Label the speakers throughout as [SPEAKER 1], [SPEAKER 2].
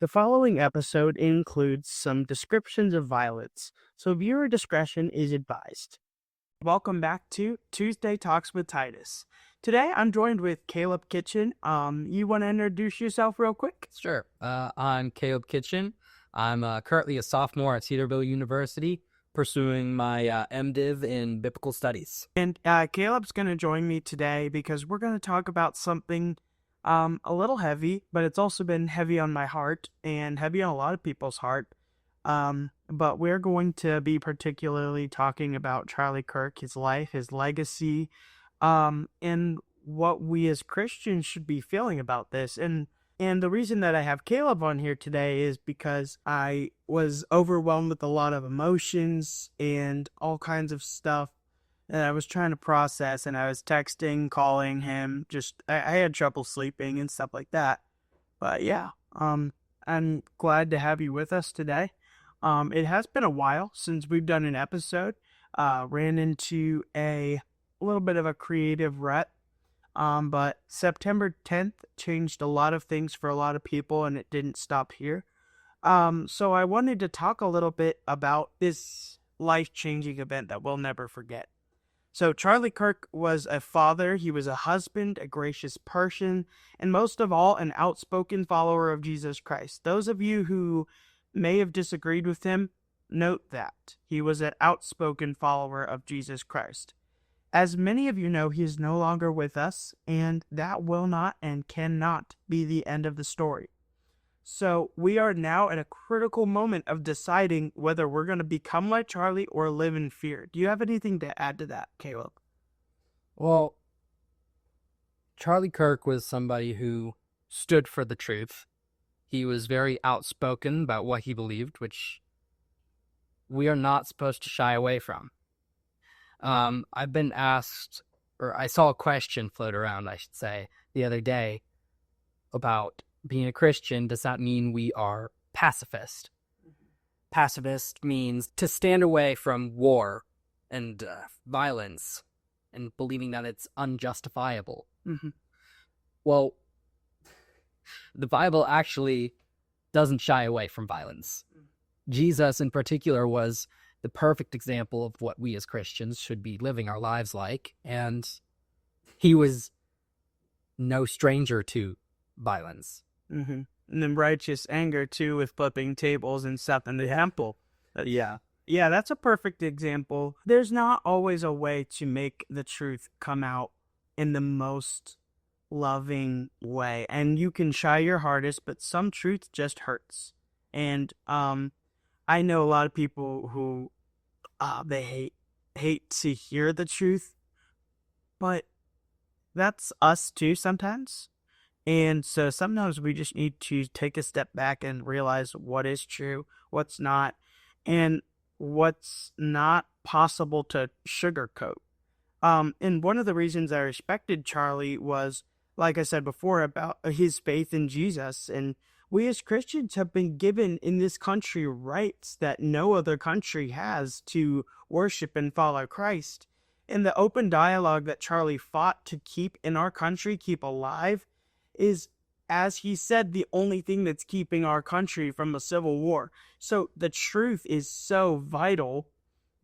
[SPEAKER 1] The following episode includes some descriptions of violence, so viewer discretion is advised. Welcome back to Tuesday Talks with Titus. Today I'm joined with Caleb Kitchen. You want to introduce yourself real quick?
[SPEAKER 2] Sure. I'm Caleb Kitchen. I'm currently a sophomore at Cedarville University, pursuing my MDiv in Biblical Studies.
[SPEAKER 1] And Caleb's going to join me today because we're going to talk about something a little heavy, but it's also been heavy on my heart and heavy on a lot of people's heart. But we're going to be particularly talking about Charlie Kirk, his life, his legacy, and what we as Christians should be feeling about this. And the reason that I have Caleb on here today is because I was overwhelmed with a lot of emotions and all kinds of stuff that I was trying to process, and I was texting, calling him, I had trouble sleeping and stuff like that. But yeah, I'm glad to have you with us today. It has been a while since we've done an episode. Ran into a little bit of a creative rut. But September 10th changed a lot of things for a lot of people, and it didn't stop here. So I wanted to talk a little bit about this life-changing event that we'll never forget. So Charlie Kirk was a father, he was a husband, a gracious person, and most of all, an outspoken follower of Jesus Christ. Those of you who may have disagreed with him, note that. He was an outspoken follower of Jesus Christ. As many of you know, he is no longer with us, and that will not and cannot be the end of the story. So we are now at a critical moment of deciding whether we're going to become like Charlie or live in fear. Do you have anything to add to that, Caleb?
[SPEAKER 2] Well, Charlie Kirk was somebody who stood for the truth. He was very outspoken about what he believed, which we are not supposed to shy away from. I've been asked, or I saw a question float around, I should say, the other day about being a Christian. Does that mean we are pacifist? Pacifist means to stand away from war and violence and believing that it's unjustifiable.
[SPEAKER 1] Mm-hmm.
[SPEAKER 2] Well, the Bible actually doesn't shy away from violence. Jesus in particular was the perfect example of what we as Christians should be living our lives like, and he was no stranger to violence.
[SPEAKER 1] Mm-hmm. And then righteous anger, too, with flipping tables and stuff in the temple. Yeah, that's a perfect example. There's not always a way to make the truth come out in the most loving way. And you can try your hardest, but some truth just hurts. And I know a lot of people who they hate to hear the truth, but that's us too sometimes. And so sometimes we just need to take a step back and realize what is true, what's not, and what's not possible to sugarcoat. And one of the reasons I respected Charlie was, like I said before, about his faith in Jesus. And we as Christians have been given in this country rights that no other country has to worship and follow Christ. And the open dialogue that Charlie fought to keep in our country, keep alive, is, as he said, the only thing that's keeping our country from a civil war. So the truth is so vital,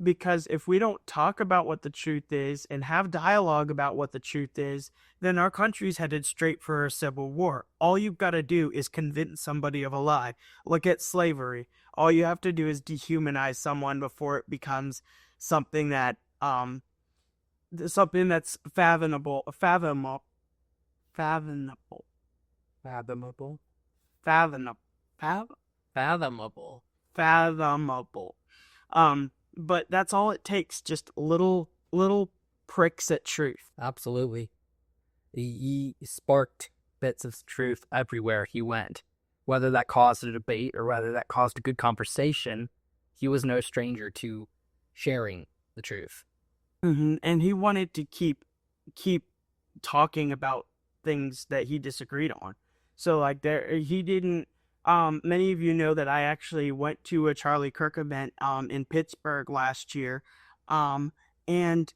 [SPEAKER 1] because if we don't talk about what the truth is and have dialogue about what the truth is, then our country's headed straight for a civil war. All you've got to do is convince somebody of a lie. Look at slavery. All you have to do is dehumanize someone before it becomes something that something that's fathomable. But that's all it takes, just little pricks at truth.
[SPEAKER 2] Absolutely. He sparked bits of truth everywhere he went. Whether that caused a debate or whether that caused a good conversation, he was no stranger to sharing the truth.
[SPEAKER 1] Mm-hmm. And he wanted to keep talking about things that he disagreed on. So like he didn't. Many of you know that I actually went to a Charlie Kirk event in Pittsburgh last year, and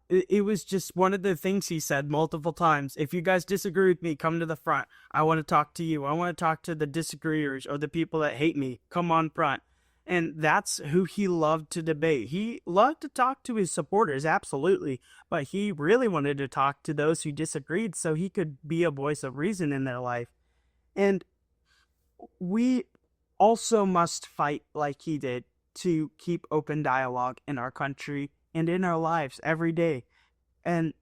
[SPEAKER 1] it was just one of the things he said multiple times. If you guys disagree with me, come to the front. I want to talk to you. I want to talk to the disagreeers or the people that hate me. Come on front. And that's who he loved to debate. He loved to talk to his supporters, absolutely, but he really wanted to talk to those who disagreed so he could be a voice of reason in their life. And we also must fight like he did to keep open dialogue in our country and in our lives every day. And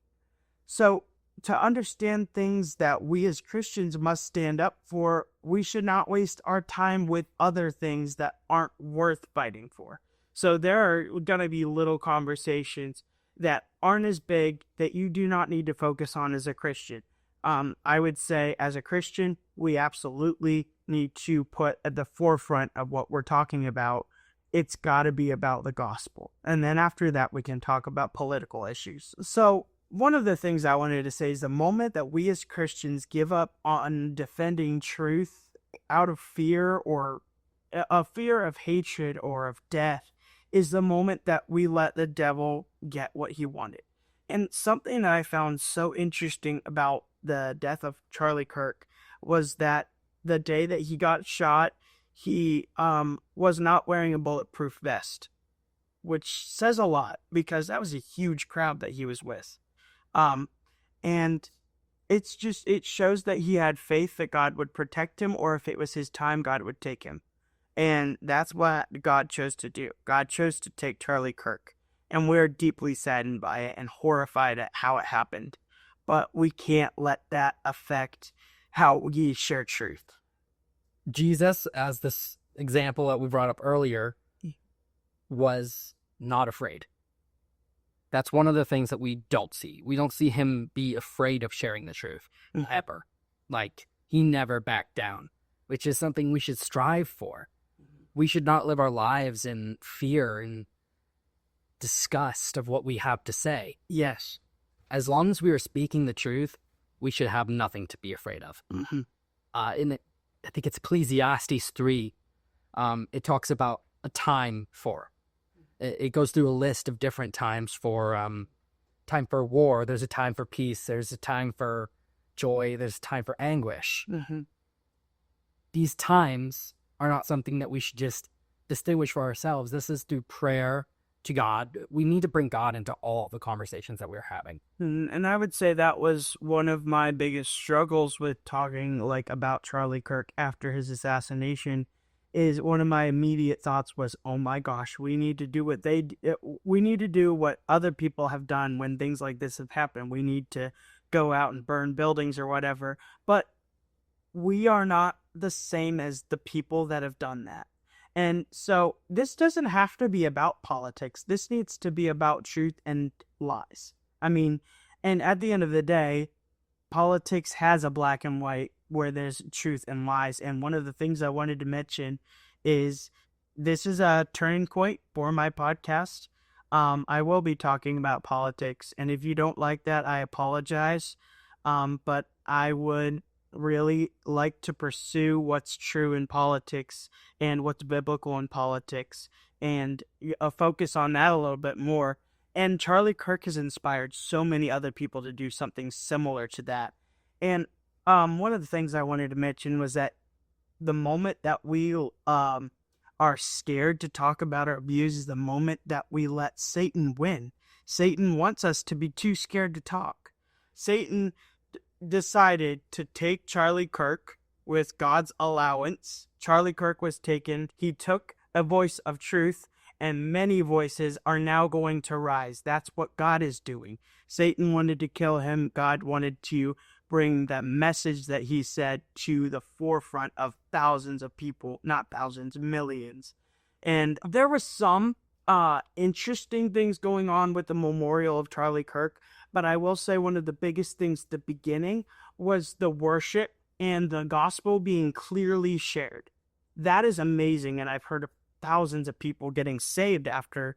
[SPEAKER 1] so, to understand things that we as Christians must stand up for, we should not waste our time with other things that aren't worth fighting for. So, there are going to be little conversations that aren't as big that you do not need to focus on as a Christian. I would say, as a Christian, we absolutely need to put at the forefront of what we're talking about. It's got to be about the gospel. And then after that, we can talk about political issues. So, one of the things I wanted to say is the moment that we as Christians give up on defending truth out of fear or a fear of hatred or of death is the moment that we let the devil get what he wanted. And something that I found so interesting about the death of Charlie Kirk was that the day that he got shot, he was not wearing a bulletproof vest, which says a lot because that was a huge crowd that he was with. And it shows that he had faith that God would protect him, or if it was his time, God would take him. And that's what God chose to do. God chose to take Charlie Kirk. And we're deeply saddened by it and horrified at how it happened. But we can't let that affect how we share truth.
[SPEAKER 2] Jesus, as this example that we brought up earlier, was not afraid. That's one of the things that we don't see. We don't see him be afraid of sharing the truth, ever. Like, he never backed down, which is something we should strive for. We should not live our lives in fear and disgust of what we have to say.
[SPEAKER 1] Yes.
[SPEAKER 2] As long as we are speaking the truth, we should have nothing to be afraid of. I think it's Ecclesiastes 3. It talks about a time for. It goes through a list of different times for time for war. There's a time for peace. There's a time for joy. There's a time for anguish. These times are not something that we should just distinguish for ourselves. This is through prayer to God. We need to bring God into all the conversations that we're having.
[SPEAKER 1] And I would say that was one of my biggest struggles with talking about Charlie Kirk after his assassination. Is one of my immediate thoughts was, oh my gosh, we need to do what other people have done when things like this have happened. We need to go out and burn buildings or whatever. But we are not the same as the people that have done that. And so this doesn't have to be about politics. This needs to be about truth and lies. I mean, and at the end of the day, politics has a black and white where there's truth and lies. And one of the things I wanted to mention is this is a turning point for my podcast. I will be talking about politics. And if you don't like that, I apologize. But I would really like to pursue what's true in politics and what's biblical in politics and focus on that a little bit more. And Charlie Kirk has inspired so many other people to do something similar to that. And one of the things I wanted to mention was that the moment that we are scared to talk about our views is the moment that we let Satan win. Satan wants us to be too scared to talk. Satan decided to take Charlie Kirk with God's allowance. Charlie Kirk was taken. He took a voice of truth, and many voices are now going to rise. That's what God is doing. Satan wanted to kill him. God wanted to bring that message that he said to the forefront of thousands of people, not thousands, millions. And there were some interesting things going on with the memorial of Charlie Kirk, but I will say one of the biggest things at the beginning was the worship and the gospel being clearly shared. That is amazing, and I've heard of thousands of people getting saved after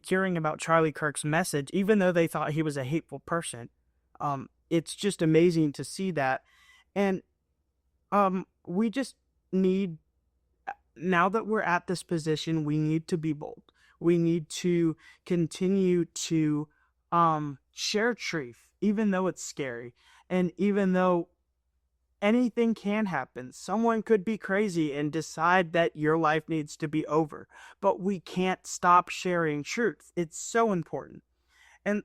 [SPEAKER 1] hearing about Charlie Kirk's message, even though they thought he was a hateful person. It's just amazing to see that. And we just need, now that we're at this position, we need to be bold. We need to continue to share truth, even though it's scary. And even though anything can happen, someone could be crazy and decide that your life needs to be over. But we can't stop sharing truth. It's so important. And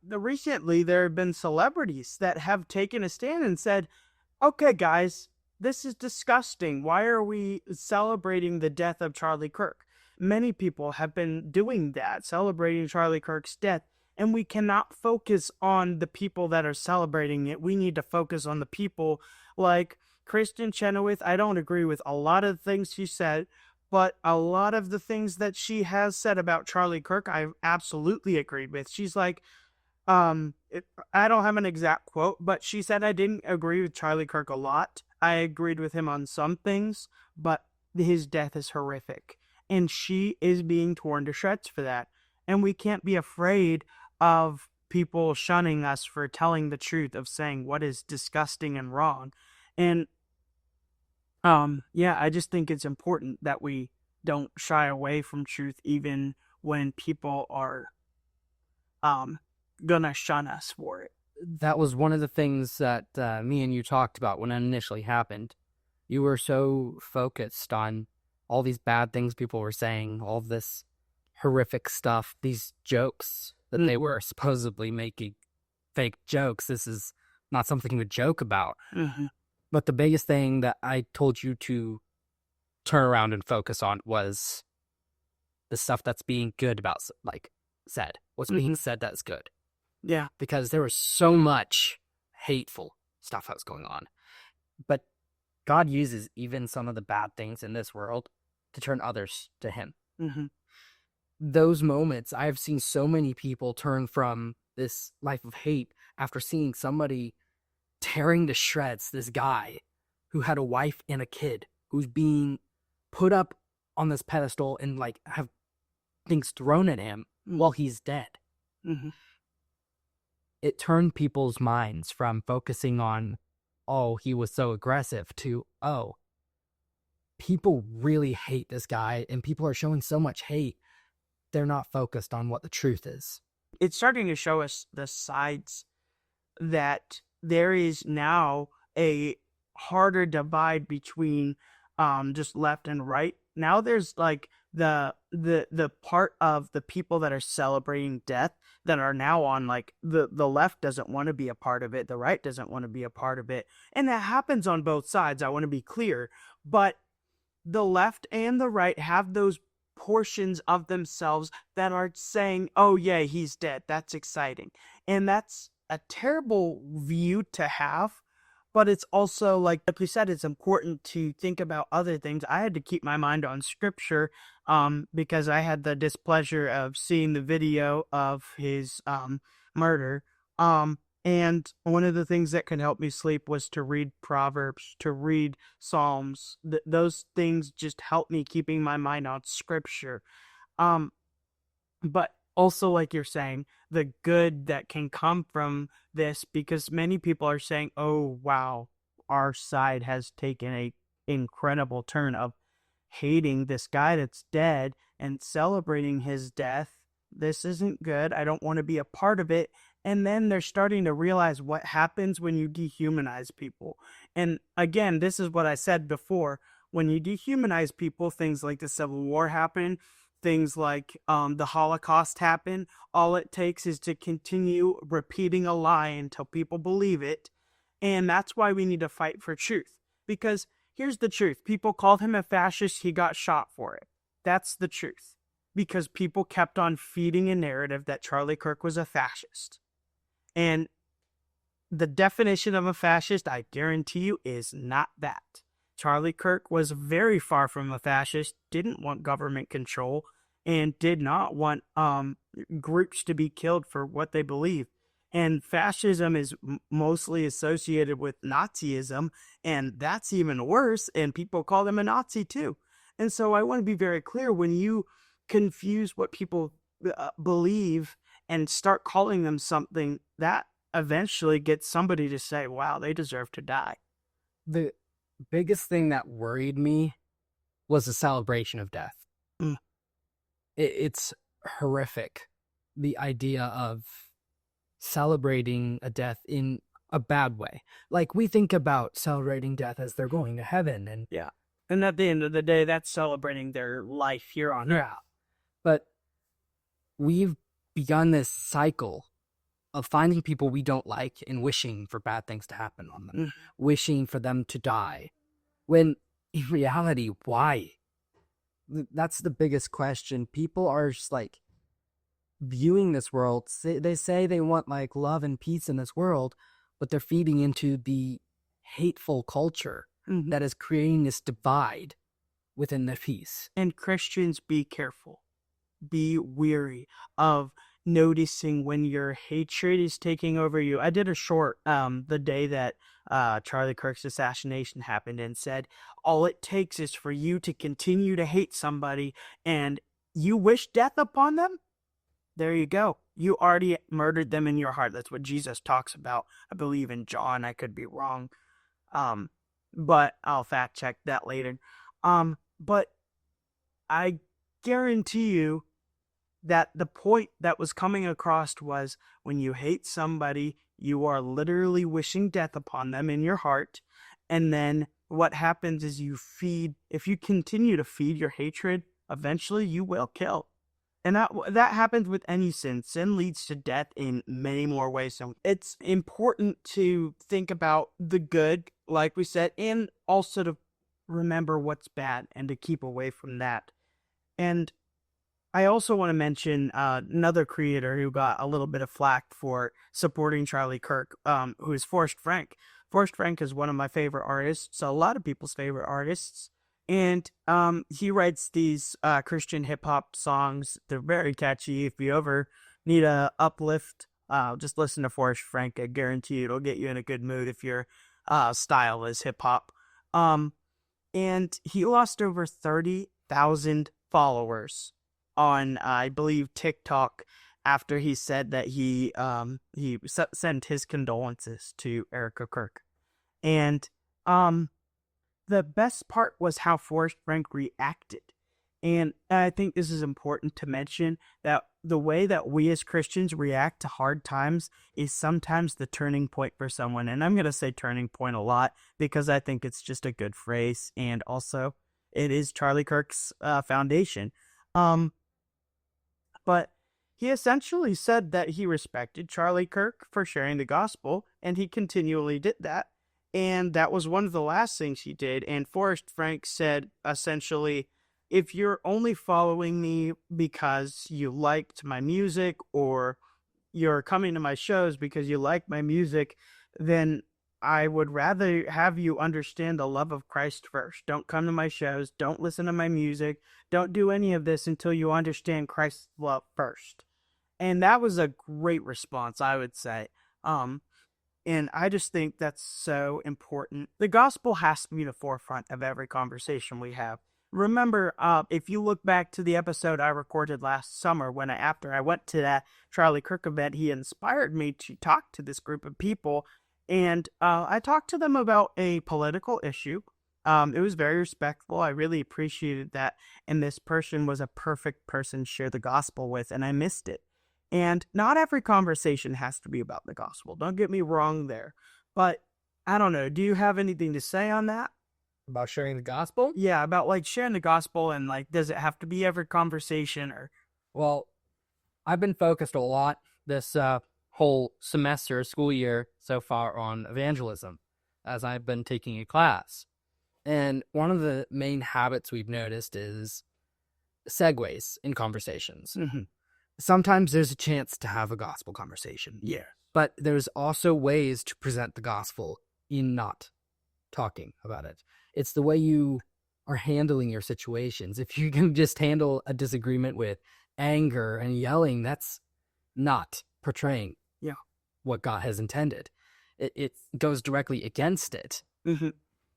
[SPEAKER 1] recently, there have been celebrities that have taken a stand and said, okay, guys, this is disgusting. Why are we celebrating the death of Charlie Kirk? Many people have been doing that, celebrating Charlie Kirk's death, and we cannot focus on the people that are celebrating it. We need to focus on the people like Kristen Chenoweth. I don't agree with a lot of the things she said, but a lot of the things that she has said about Charlie Kirk, I absolutely agreed with. She's like, I don't have an exact quote, but she said I didn't agree with Charlie Kirk a lot. I agreed with him on some things, but his death is horrific. And she is being torn to shreds for that. And we can't be afraid of people shunning us for telling the truth, of saying what is disgusting and wrong. And yeah, I just think it's important that we don't shy away from truth even when people are um gonna shun us for it.
[SPEAKER 2] That was one of the things that me and you talked about when it initially happened. You were so focused on all these bad things people were saying, all this horrific stuff, these jokes that they were supposedly making, fake jokes. This is not something to joke about.
[SPEAKER 1] Mm-hmm.
[SPEAKER 2] But the biggest thing that I told you to turn around and focus on was the stuff that's being good about, like, said. What's being said that's good.
[SPEAKER 1] Yeah.
[SPEAKER 2] Because there was so much hateful stuff that was going on. But God uses even some of the bad things in this world to turn others to Him.
[SPEAKER 1] Mm-hmm.
[SPEAKER 2] Those moments, I've seen so many people turn from this life of hate after seeing somebody tearing to shreds this guy who had a wife and a kid, who's being put up on this pedestal and like have things thrown at him while he's dead.
[SPEAKER 1] Mm-hmm.
[SPEAKER 2] It turned people's minds from focusing on, oh, he was so aggressive, to, oh, people really hate this guy and people are showing so much hate. They're not focused on what the truth is.
[SPEAKER 1] It's starting to show us the sides that there is now a harder divide between just left and right. Now there's like the part of the people that are celebrating death that are now on like the left doesn't want to be a part of it, the right doesn't want to be a part of it, and that happens on both sides. I want to be clear, but the left and the right have those portions of themselves that are saying, oh yeah, he's dead, that's exciting. And that's a terrible view to have, but it's also like we said, it's important to think about other things. I had to keep my mind on scripture because I had the displeasure of seeing the video of his murder. And one of the things that could help me sleep was to read Proverbs, to read Psalms. Those things just help me keeping my mind on scripture. But also, like you're saying, the good that can come from this, because many people are saying, oh, wow, our side has taken a incredible turn of hating this guy that's dead and celebrating his death. This isn't good. I don't want to be a part of it. And then they're starting to realize what happens when you dehumanize people. And again, this is what I said before. When you dehumanize people, things like the Civil War happen, things like the Holocaust happen. All it takes is to continue repeating a lie until people believe it. And that's why we need to fight for truth. Because here's the truth. People called him a fascist. He got shot for it. That's the truth. Because people kept on feeding a narrative that Charlie Kirk was a fascist. And the definition of a fascist, I guarantee you, is not that. Charlie Kirk was very far from a fascist, didn't want government control, and did not want groups to be killed for what they believe. And fascism is mostly associated with Nazism, and that's even worse, and people call them a Nazi too. And so I want to be very clear, when you confuse what people believe and start calling them something, that eventually gets somebody to say, wow, they deserve to die.
[SPEAKER 2] The biggest thing that worried me was the celebration of death. It's horrific. The idea of celebrating a death in a bad way. Like, we think about celebrating death as they're going to heaven, and
[SPEAKER 1] Yeah. And at the end of the day, that's celebrating their life here on earth.
[SPEAKER 2] yeah. But we've begun this cycle of finding people we don't like and wishing for bad things to happen on them, wishing for them to die. When in reality, why? That's the biggest question. People are just like viewing this world. They say they want like love and peace in this world, but they're feeding into the hateful culture that is creating this divide within the peace.
[SPEAKER 1] And Christians, be careful. Be weary of noticing when your hatred is taking over you. I did a short the day that Charlie Kirk's assassination happened, and said all it takes is for you to continue to hate somebody and you wish death upon them. There you go. You already murdered them in your heart. That's what Jesus talks about, I believe, in John. I could be wrong. But I'll fact check that later. But I guarantee you that the point that was coming across was, when you hate somebody, you are literally wishing death upon them in your heart. And then what happens is if you continue to feed your hatred, eventually you will kill. And that happens with any sin. Sin leads to death in many more ways. So it's important to think about the good, like we said, and also to remember what's bad and to keep away from that. And I also want to mention another creator who got a little bit of flack for supporting Charlie Kirk, who is Forrest Frank. Forrest Frank is one of my favorite artists, a lot of people's favorite artists. And he writes these Christian hip-hop songs. They're very catchy. If you ever need a uplift, just listen to Forrest Frank. I guarantee it'll get you in a good mood if your style is hip-hop. And he lost over 30,000 followers on, I believe, TikTok, after he said that he sent his condolences to Erica Kirk. And the best part was how Forrest Frank reacted. And I think this is important to mention, that the way that we as Christians react to hard times is sometimes the turning point for someone. And I'm going to say turning point a lot because I think it's just a good phrase. And also, it is Charlie Kirk's foundation. But he essentially said that he respected Charlie Kirk for sharing the gospel, and he continually did that. And that was one of the last things he did. And Forrest Frank said, essentially, if you're only following me because you liked my music, or you're coming to my shows because you like my music, then I would rather have you understand the love of Christ first. Don't come to my shows. Don't listen to my music. Don't do any of this until you understand Christ's love first. And that was a great response, I would say. And I just think that's so important. The gospel has to be the forefront of every conversation we have. Remember, if you look back to the episode I recorded last summer, after I went to that Charlie Kirk event, he inspired me to talk to this group of people. And I talked to them about a political issue. It was very respectful. I really appreciated that. And this person was a perfect person to share the gospel with, and I missed it. And not every conversation has to be about the gospel. Don't get me wrong there. But I don't know. Do you have anything to say on that?
[SPEAKER 2] About sharing the gospel?
[SPEAKER 1] Yeah, about like sharing the gospel, and like, does it have to be every conversation? Or
[SPEAKER 2] Well, I've been focused a lot this whole semester, school year so far, on evangelism, as I've been taking a class. And one of the main habits we've noticed is segues in conversations. Sometimes there's a chance to have a gospel conversation.
[SPEAKER 1] Yeah.
[SPEAKER 2] But there's also ways to present the gospel in not talking about it. It's the way you are handling your situations. If you can just handle a disagreement with anger and yelling, that's not portraying what God has intended. It goes directly against it.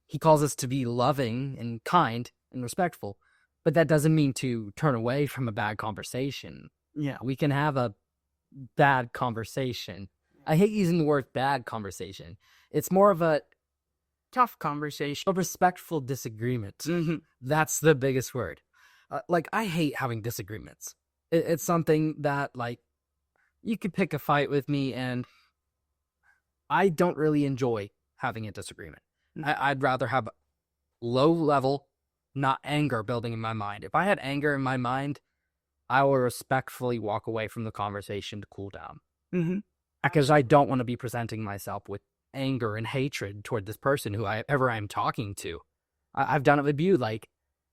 [SPEAKER 2] He calls us to be loving and kind and respectful, but that doesn't mean to turn away from a bad conversation.
[SPEAKER 1] Yeah.
[SPEAKER 2] We can have a bad conversation. I hate using the word bad conversation. It's more of a
[SPEAKER 1] Tough conversation.
[SPEAKER 2] a respectful disagreement. That's the biggest word. Like, I hate having disagreements. It's something that, like, you could pick a fight with me, and I don't really enjoy having a disagreement. I'd rather have low level, not anger building in my mind. If I had anger in my mind, I will respectfully walk away from the conversation to cool down.
[SPEAKER 1] Mm-hmm.
[SPEAKER 2] Because I don't want to be presenting myself with anger and hatred toward this person who I'm talking to. I've done it with you. Like,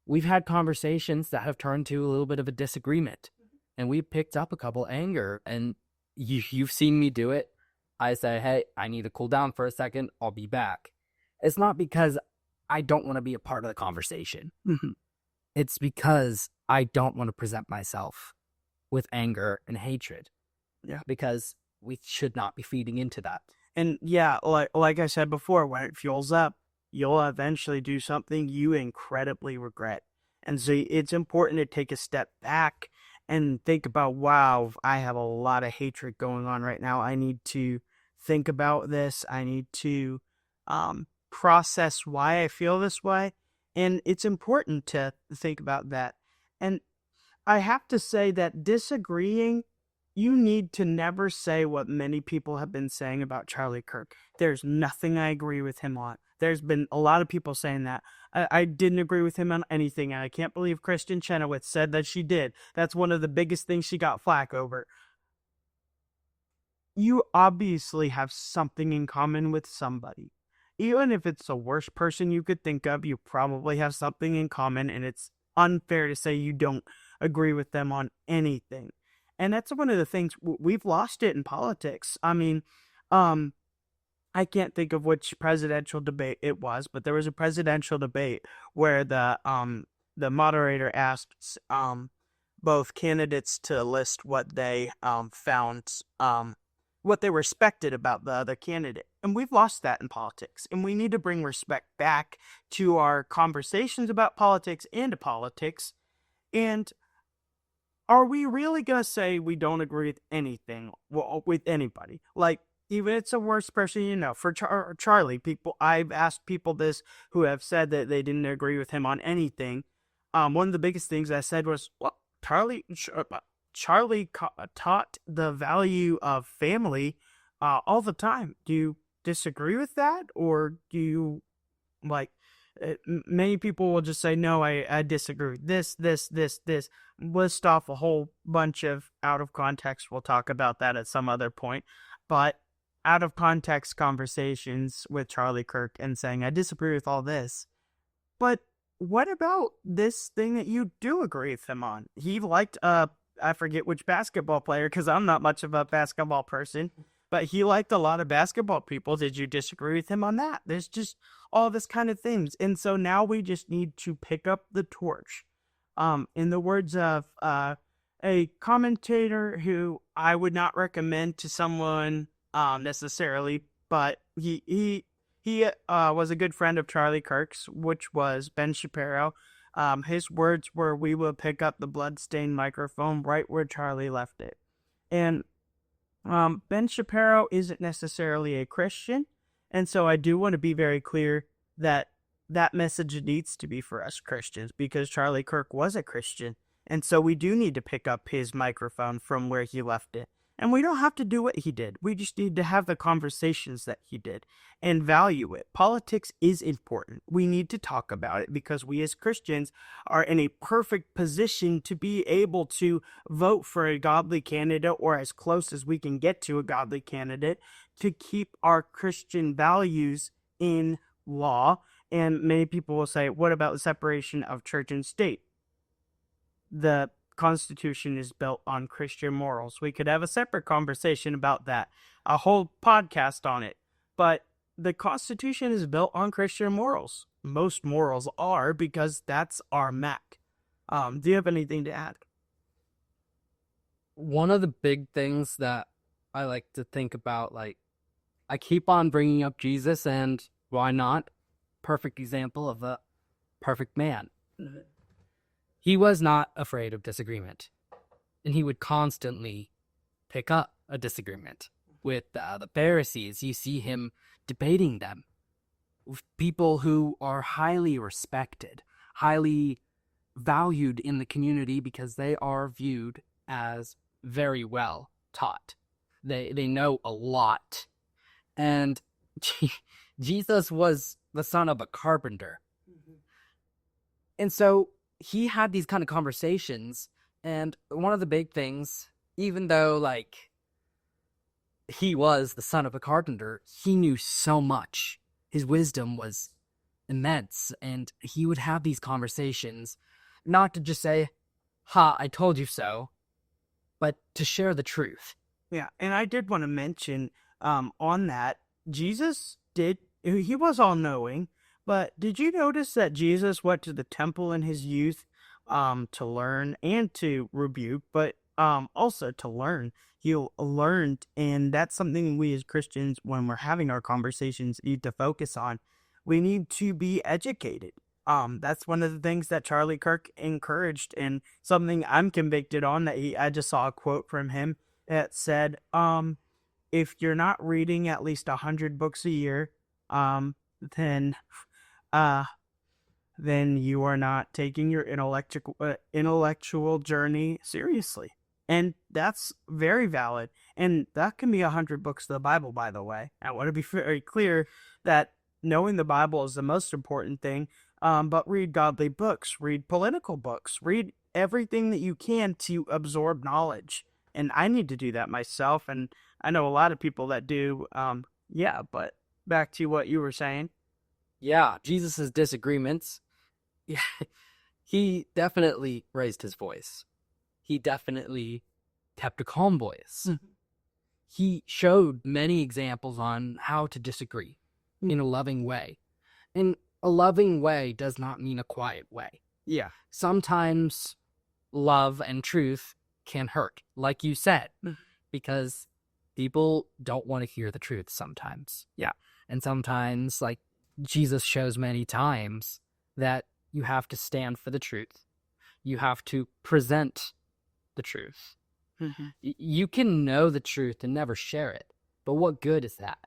[SPEAKER 2] we've had conversations that have turned to a little bit of a disagreement, and we've picked up a couple anger, and you've seen me do it. I say, hey, I need to cool down for a second. I'll be back. It's not because I don't want to be a part of the conversation.
[SPEAKER 1] Mm-hmm.
[SPEAKER 2] It's because I don't want to present myself with anger and hatred.
[SPEAKER 1] Yeah.
[SPEAKER 2] Because we should not be feeding into that.
[SPEAKER 1] And yeah, like I said before, when it fuels up, you'll eventually do something you incredibly regret. And so it's important to take a step back and think about, wow, I have a lot of hatred going on right now. I need to think about this. I need to process why I feel this way. And it's important to think about that. And I have to say that disagreeing, you need to never say what many people have been saying about Charlie Kirk. There's nothing I agree with him on. There's been a lot of people saying that. I didn't agree with him on anything, and I can't believe Kristen Chenoweth said that she did. That's one of the biggest things she got flack over. You obviously have something in common with somebody. Even if it's the worst person you could think of, you probably have something in common, and it's unfair to say you don't agree with them on anything. And that's one of the things we've lost it in politics. I mean, I can't think of which presidential debate it was, but there was a presidential debate where the moderator asked both candidates to list what they found what they respected about the other candidate. And we've lost that in politics. And we need to bring respect back to our conversations about politics and to politics. And are we really going to say we don't agree with anything, with anybody? Like, even if it's the worst person you know. For Charlie, I've asked people this who have said that they didn't agree with him on anything. One of the biggest things I said was, well, Charlie taught the value of family all the time. Do you disagree with that? Or do you, like, many people will just say, no, I disagree with this, list off a whole bunch of out of context. We'll talk about that at some other point. But out of context conversations with Charlie Kirk and saying, I disagree with all this. But what about this thing that you do agree with him on? He liked, I forget which basketball player, because I'm not much of a basketball person, but he liked a lot of basketball people. Did you disagree with him on that? There's just all this kind of things. And so now we just need to pick up the torch. In the words of a commentator who I would not recommend to someone necessarily, but he was a good friend of Charlie Kirk's, which was Ben Shapiro. His words were, we will pick up the bloodstained microphone right where Charlie left it. And Ben Shapiro isn't necessarily a Christian, and so I do want to be very clear that that message needs to be for us Christians, because Charlie Kirk was a Christian, and so we do need to pick up his microphone from where he left it. And we don't have to do what he did. We just need to have the conversations that he did and value it. Politics is important. We need to talk about it because we as Christians are in a perfect position to be able to vote for a godly candidate, or as close as we can get to a godly candidate, to keep our Christian values in law. And many people will say, what about the separation of church and state? The Constitution is built on Christian morals. We could have a separate conversation about that, a whole podcast on it. But the Constitution is built on Christian morals. Most morals are, because that's our Mac. Do you have anything to add?
[SPEAKER 2] One of the big things that I like to think about, like, I keep on bringing up Jesus, and why not? Perfect example of a perfect man. He was not afraid of disagreement, and he would constantly pick up a disagreement with the Pharisees. You see him debating them with people who are highly respected, highly valued in the community, because they are viewed as very well taught. They know a lot. And Jesus was the son of a carpenter. And so he had these kind of conversations. And one of the big things, even though like he was the son of a carpenter, he knew so much. His wisdom was immense. And he would have these conversations, not to just say, ha, I told you so, but to share the truth.
[SPEAKER 1] Yeah, and I did want to mention on that, he was all knowing, but did you notice that Jesus went to the temple in his youth to learn and to rebuke, but also to learn? He learned, and that's something we as Christians, when we're having our conversations, need to focus on. We need to be educated. That's one of the things that Charlie Kirk encouraged, and something I'm convicted on. I just saw a quote from him that said, if you're not reading at least 100 books a year, then you are not taking your intellectual journey seriously. And that's very valid. And that can be 100 books of the Bible, by the way. I want to be very clear that knowing the Bible is the most important thing. But read godly books, read political books, read everything that you can to absorb knowledge. And I need to do that myself. And I know a lot of people that do. Yeah, but back to what you were saying.
[SPEAKER 2] Yeah, Jesus' disagreements. Yeah, he definitely raised his voice. He definitely kept a calm voice. He showed many examples on how to disagree in a loving way. And a loving way does not mean a quiet way.
[SPEAKER 1] Yeah.
[SPEAKER 2] Sometimes love and truth can hurt, like you said, because people don't want to hear the truth sometimes.
[SPEAKER 1] Yeah.
[SPEAKER 2] And sometimes, like Jesus shows many times, that you have to stand for the truth. You have to present the truth. You can know the truth and never share it, but what good is that?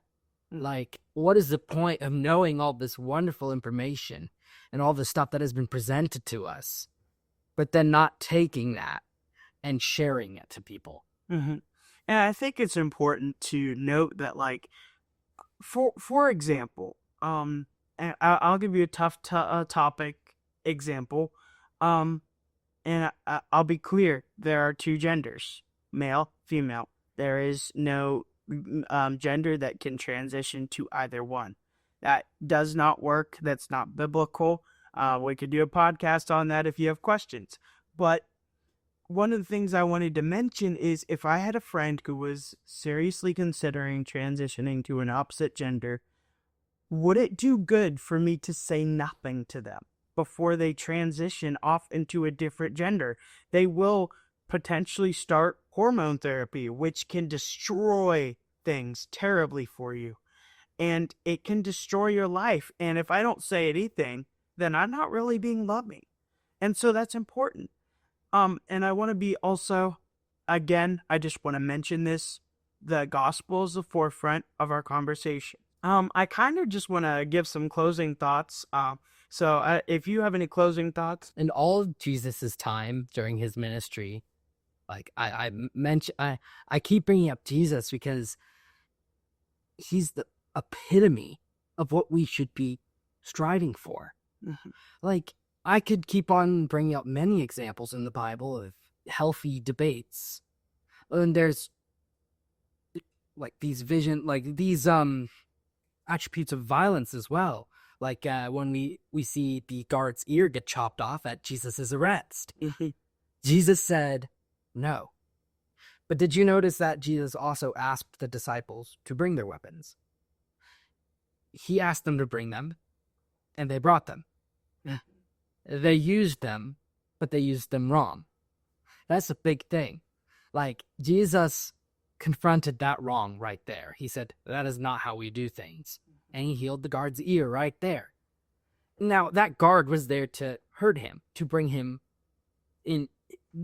[SPEAKER 2] Like, what is the point of knowing all this wonderful information and all the stuff that has been presented to us, but then not taking that and sharing it to people?
[SPEAKER 1] And I think it's important to note that, like, for example, and I'll give you a tough topic example. And I'll be clear, there are two genders, male, female. There is no gender that can transition to either one. That does not work. That's not biblical. We could do a podcast on that if you have questions. But one of the things I wanted to mention is, if I had a friend who was seriously considering transitioning to an opposite gender, would it do good for me to say nothing to them before they transition off into a different gender? They will potentially start hormone therapy, which can destroy things terribly for you. And it can destroy your life. And if I don't say anything, then I'm not really being loving. And so that's important. And I want to be also, again, I just want to mention this. The gospel is the forefront of our conversation. I kind of just want to give some closing thoughts. So if you have any closing thoughts.
[SPEAKER 2] In all of Jesus's time during his ministry, like I keep bringing up Jesus because he's the epitome of what we should be striving for. Like, I could keep on bringing up many examples in the Bible of healthy debates. And there's like these attributes of violence as well. Like when we see the guard's ear get chopped off at Jesus' arrest. Jesus said no. But did you notice that Jesus also asked the disciples to bring their weapons? He asked them to bring them, and they brought them. They used them, but they used them wrong. That's a big thing. Like, Jesus confronted that wrong right there. He said, that is not how we do things. And he healed the guard's ear right there. Now, that guard was there to hurt him, to bring him in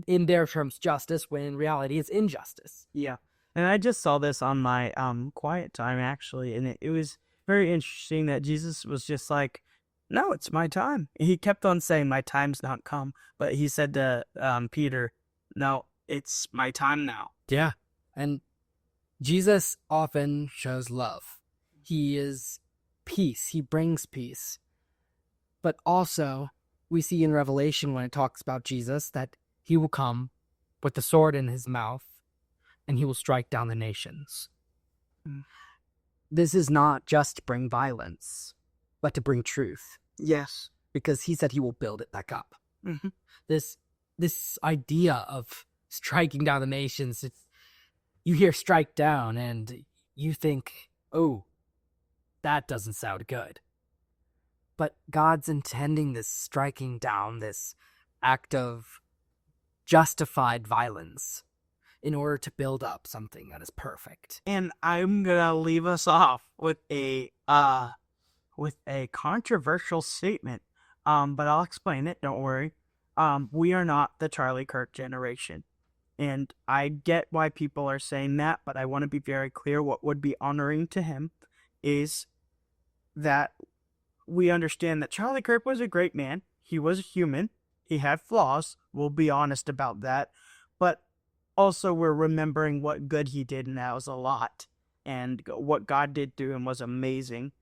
[SPEAKER 2] their terms justice, when in reality it's injustice.
[SPEAKER 1] Yeah. And I just saw this on my quiet time, actually, and it was very interesting that Jesus was just like, no, it's my time. He kept on saying, my time's not come. But he said to Peter, no, it's my time now.
[SPEAKER 2] Yeah. And Jesus often shows love. He is peace. He brings peace. But also, we see in Revelation when it talks about Jesus that he will come with the sword in his mouth and he will strike down the nations.
[SPEAKER 1] Mm.
[SPEAKER 2] This is not just to bring violence, but to bring truth.
[SPEAKER 1] Yes.
[SPEAKER 2] Because he said he will build it back up.
[SPEAKER 1] Mm-hmm.
[SPEAKER 2] This idea of striking down the nations, you hear strike down and you think, oh, that doesn't sound good. But God's intending this striking down, this act of justified violence, in order to build up something that is perfect.
[SPEAKER 1] And I'm gonna leave us off with a controversial statement. But I'll explain it. Don't worry. We are not the Charlie Kirk generation, and I get why people are saying that. But I want to be very clear. What would be honoring to him is that we understand that Charlie Kirk was a great man. He was a human. He had flaws. We'll be honest about that. But also, we're remembering what good he did, and that was a lot. And what God did through him was amazing.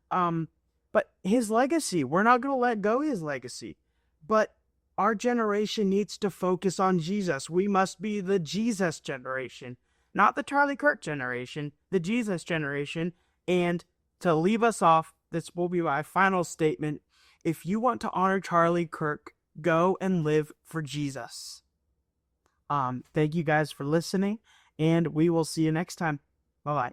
[SPEAKER 1] But his legacy, we're not going to let go of his legacy. But our generation needs to focus on Jesus. We must be the Jesus generation, not the Charlie Kirk generation, the Jesus generation. And to leave us off, this will be my final statement. If you want to honor Charlie Kirk, go and live for Jesus. Thank you guys for listening, and we will see you next time. Bye-bye.